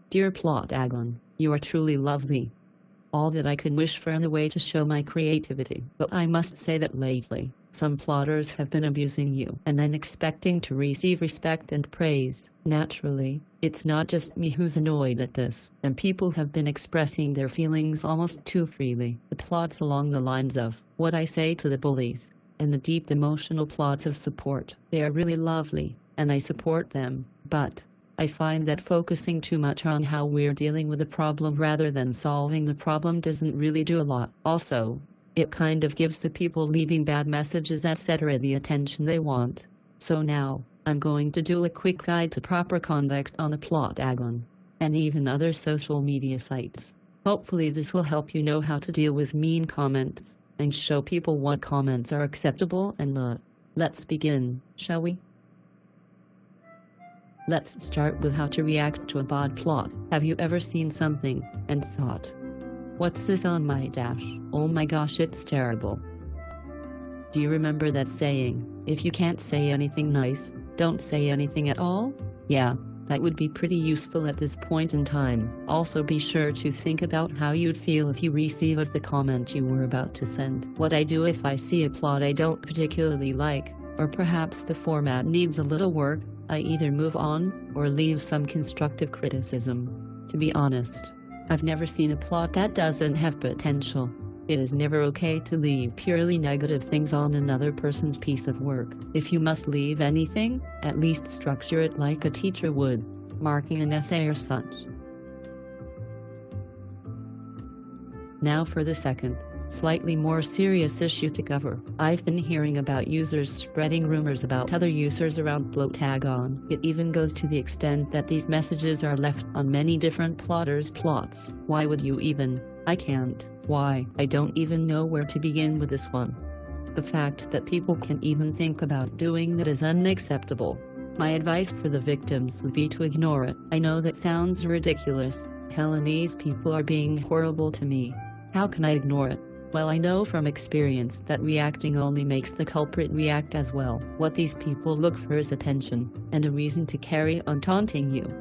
Dear Plotagon, you are truly lovely. All that I could wish for in a way to show my creativity. But I must say that lately, some plotters have been abusing you and then expecting to receive respect and praise. Naturally, it's not just me who's annoyed at this, and people have been expressing their feelings almost too freely. The plots along the lines of what I say to the bullies, and the deep emotional plots of support. They are really lovely, and I support them, but I find that focusing too much on how we're dealing with the problem rather than solving the problem doesn't really do a lot. Also, it kind of gives the people leaving bad messages etc. the attention they want. So now, I'm going to do a quick guide to proper conduct on the Plotagon, and even other social media sites. Hopefully this will help you know how to deal with mean comments, and show people what comments are acceptable and not. Let's begin, shall we? Let's start with how to react to a bad plot. Have you ever seen something and thought, "What's this on my dash? Oh my gosh, it's terrible." Do you remember that saying, if you can't say anything nice, don't say anything at all? Yeah, that would be pretty useful at this point in time. Also be sure to think about how you'd feel if you received the comment you were about to send. What I do if I see a plot I don't particularly like, or perhaps the format needs a little work, I either move on, or leave some constructive criticism. To be honest, I've never seen a plot that doesn't have potential. It is never okay to leave purely negative things on another person's piece of work. If you must leave anything, at least structure it like a teacher would, marking an essay or such. Now for the second, slightly more serious issue to cover. I've been hearing about users spreading rumors about other users around Plotagon. It even goes to the extent that these messages are left on many different plotters' plots. Why would you even? I can't. Why? I don't even know where to begin with this one. The fact that people can even think about doing that is unacceptable. My advice for the victims would be to ignore it. I know that sounds ridiculous. Helen, these people are being horrible to me. How can I ignore it? Well, I know from experience that reacting only makes the culprit react as well. What these people look for is attention, and a reason to carry on taunting you.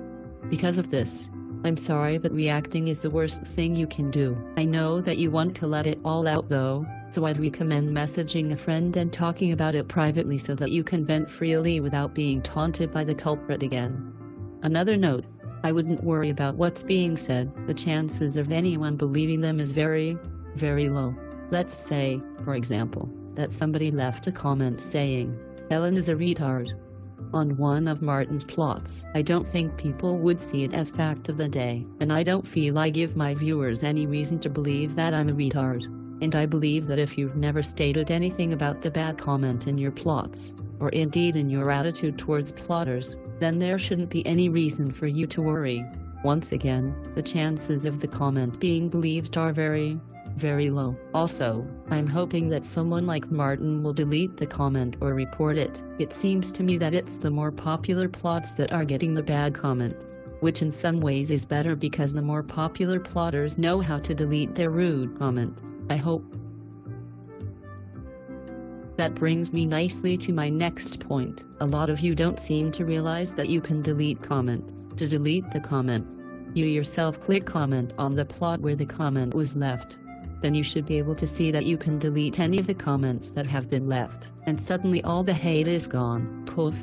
Because of this, I'm sorry, but reacting is the worst thing you can do. I know that you want to let it all out though, so I'd recommend messaging a friend and talking about it privately so that you can vent freely without being taunted by the culprit again. Another note, I wouldn't worry about what's being said. The chances of anyone believing them is very, very low. Let's say, for example, that somebody left a comment saying, "Helen is a retard," on one of Martin's plots. I don't think people would see it as fact of the day, and I don't feel I give my viewers any reason to believe that I'm a retard. And I believe that if you've never stated anything about the bad comment in your plots, or indeed in your attitude towards plotters, then there shouldn't be any reason for you to worry. Once again, the chances of the comment being believed are very, very low. Also, I'm hoping that someone like Martin will delete the comment or report it. It seems to me that it's the more popular plots that are getting the bad comments, which in some ways is better because the more popular plotters know how to delete their rude comments. I hope. That brings me nicely to my next point. A lot of you don't seem to realize that you can delete comments. To delete the comments, you yourself click comment on the plot where the comment was left. Then you should be able to see that you can delete any of the comments that have been left, and suddenly all the hate is gone. Poof.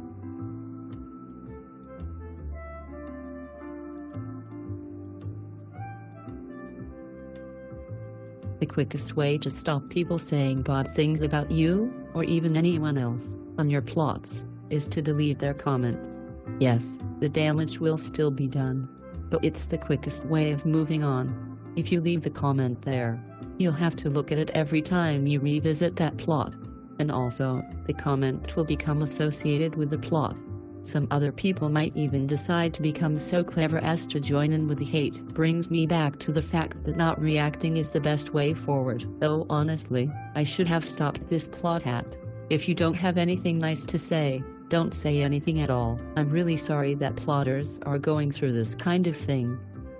The quickest way to stop people saying bad things about you, or even anyone else, on your plots, is to delete their comments. Yes, the damage will still be done, but it's the quickest way of moving on. If you leave the comment there, you'll have to look at it every time you revisit that plot. And also, the comment will become associated with the plot. Some other people might even decide to become so clever as to join in with the hate. Brings me back to the fact that not reacting is the best way forward. Though honestly, I should have stopped this plot hat. If you don't have anything nice to say, don't say anything at all. I'm really sorry that plotters are going through this kind of thing.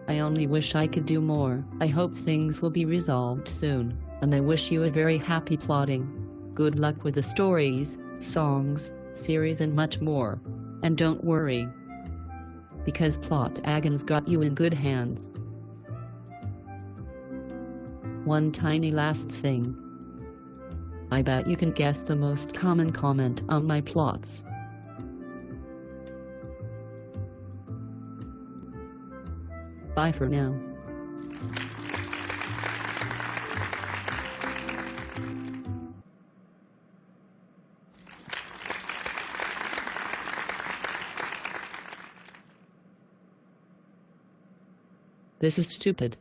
I only wish I could do more. I hope things will be resolved soon, and I wish you a very happy plotting. Good luck with the stories, songs, series and much more. And don't worry, because Plotagon's got you in good hands. One tiny last thing. I bet you can guess the most common comment on my plots. Bye for now. This is stupid.